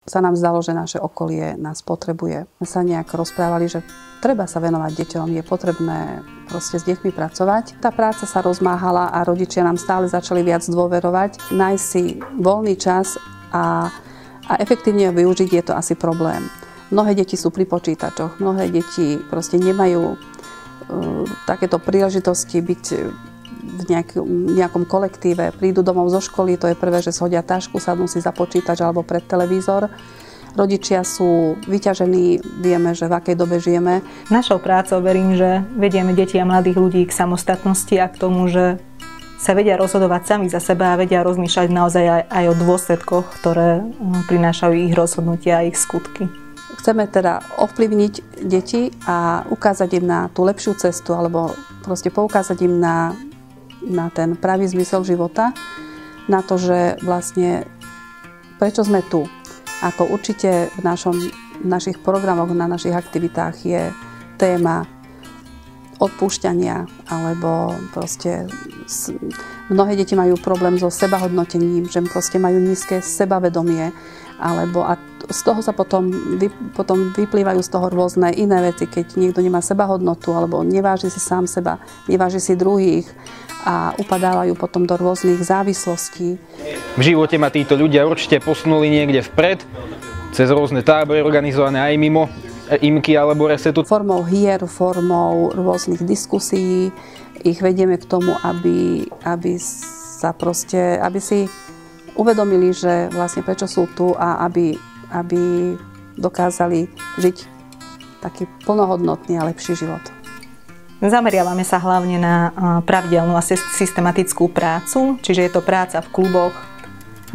sa nám zdalo, že naše okolie nás potrebuje. My sa nejak rozprávali, že treba sa venovať deťom, je potrebné proste s deťmi pracovať. Tá práca sa rozmáhala a rodičia nám stále začali viac dôverovať. Nájsť si voľný čas a efektívne ho využiť je to asi problém. Mnohé deti sú pri počítačoch, mnohé deti proste nemajú takéto príležitosti byť v nejakom kolektíve, prídu domov zo školy, to je prvé, že shodia tašku, sadnú si za počítač alebo pred televízor. Rodičia sú vyťažení, vieme, že v akej dobe žijeme. Našou prácou verím, že vedieme deti a mladých ľudí k samostatnosti a k tomu, že sa vedia rozhodovať sami za seba a vedia rozmýšľať naozaj aj o dôsledkoch, ktoré prinášajú ich rozhodnutia a ich skutky. Chceme teda ovplyvniť deti a ukázať im na tú lepšiu cestu alebo proste poukázať im na ten pravý zmysel života, na to, že vlastne prečo sme tu. Ako určite v našich programoch, na našich aktivitách je téma odpúšťania, alebo proste mnohé deti majú problém so sebahodnotením, že proste majú nízke sebavedomie, alebo a z toho sa potom vyplývajú z toho rôzne iné veci, keď niekto nemá sebahodnotu, alebo neváži si sám seba, neváži si druhých a upadávajú potom do rôznych závislostí. V živote ma títo ľudia určite posunuli niekde vpred, cez rôzne tábory organizované aj mimo IMKY alebo Resetu. Formou hier, formou rôznych diskusí ich vedieme k tomu, aby si uvedomili, že vlastne prečo sú tu a aby dokázali žiť taký plnohodnotný a lepší život. Zameriavame sa hlavne na pravidelnú a systematickú prácu, čiže je to práca v kluboch.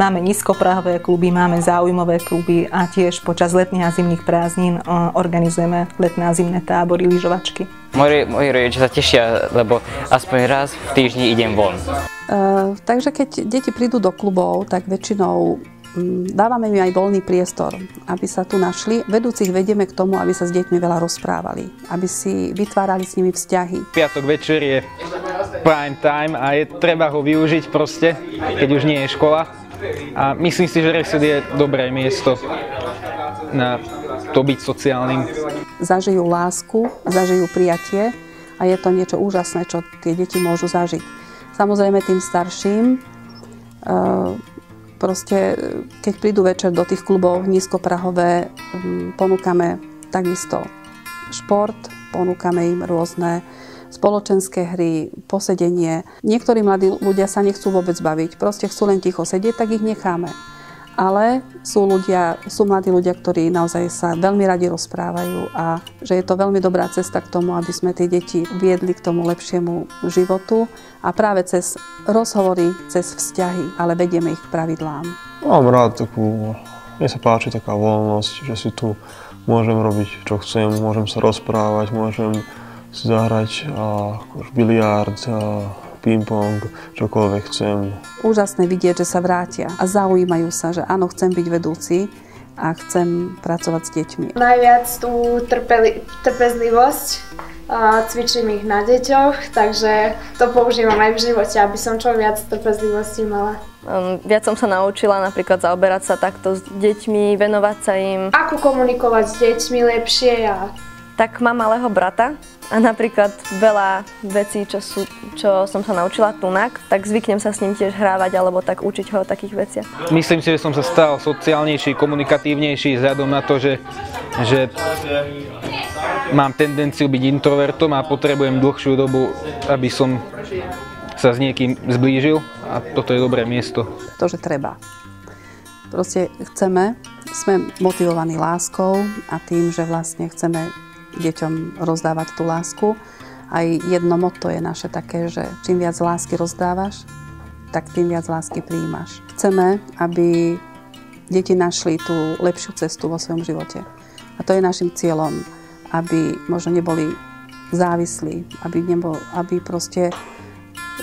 Máme nízkoprahové kluby, máme záujmové kluby a tiež počas letných a zimných prázdnin organizujeme letné a zimné tábory, lyžovačky. Moji rodičia sa tešia, lebo aspoň raz v týždni idem von. Takže keď deti prídu do klubov, tak väčšinou dávame im aj voľný priestor, aby sa tu našli. Vedúcich vedieme k tomu, aby sa s deťmi veľa rozprávali, aby si vytvárali s nimi vzťahy. Piatok večer je prime time a treba ho využiť proste, keď už nie je škola. A myslím si, že Reset je dobré miesto na to byť sociálnym. Zažijú lásku, zažijú prijatie a je to niečo úžasné, čo tie deti môžu zažiť. Samozrejme tým starším, proste, keď prídu večer do tých klubov nízkoprahové, ponúkame takisto šport, ponúkame im rôzne spoločenské hry, posedenie. Niektorí mladí ľudia sa nechcú vôbec baviť, proste chcú len ticho sedieť, tak ich necháme. Ale sú mladí ľudia, ktorí naozaj sa veľmi radi rozprávajú a že je to veľmi dobrá cesta k tomu, aby sme tie deti viedli k tomu lepšiemu životu a práve cez rozhovory, cez vzťahy, ale vedieme ich k pravidlám. Mám rád mne sa páči taká voľnosť, že si tu môžem robiť, čo chcem, môžem sa rozprávať, môžem si zahrať biliard, ping-pong, čokoľvek chcem. Úžasné vidieť, že sa vrátia a zaujímajú sa, že áno, chcem byť vedúci a chcem pracovať s deťmi. Najviac tú trpezlivosť, cvičím ich na deťoch, takže to používam aj v živote, aby som čo viac trpezlivosti mala. Viac som sa naučila napríklad zaoberať sa takto s deťmi, venovať sa im. Ako komunikovať s deťmi lepšie Tak mám malého brata a napríklad veľa vecí, čo som sa naučila tunak, tak zvyknem sa s ním tiež hrávať alebo tak učiť ho o takých veciach. Myslím si, že som sa stal sociálnejší, komunikatívnejší vzhľadom na to, že mám tendenciu byť introvertom a potrebujem dlhšiu dobu, aby som sa s niekým zblížil a toto je dobré miesto. To, že treba. Proste sme motivovaní láskou a tým, že vlastne chceme deťom rozdávať tú lásku. Aj jedno motto je naše také, že čím viac lásky rozdávaš, tak tým viac lásky prijímaš. Chceme, aby deti našli tú lepšiu cestu vo svojom živote. A to je našim cieľom, aby možno neboli závislí, aby proste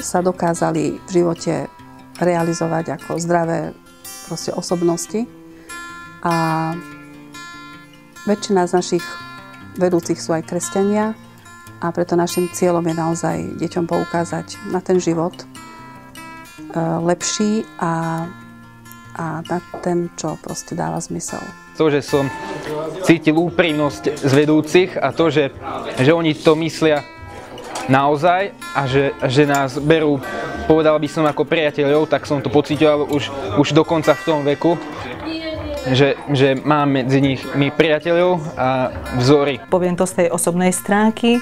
sa dokázali v živote realizovať ako zdravé proste osobnosti. A väčšina z našich vedúcich sú aj kresťania a preto našim cieľom je naozaj deťom poukázať na ten život lepší a a na ten, čo proste dáva zmysel. To, že som cítil úprimnosť z vedúcich a to, že oni to myslia naozaj a že nás berú, povedal by som, ako priateľov, tak som to pocítil už dokonca v tom veku, že mám medzi nimi priateľov a vzory. Poviem to z tej osobnej stránky.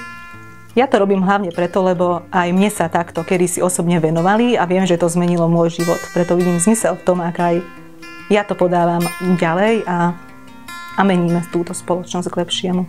Ja to robím hlavne preto, lebo aj mne sa takto kedysi osobne venovali a viem, že to zmenilo môj život. Preto vidím zmysel v tom, ak aj ja to podávam ďalej a meníme túto spoločnosť k lepšiemu.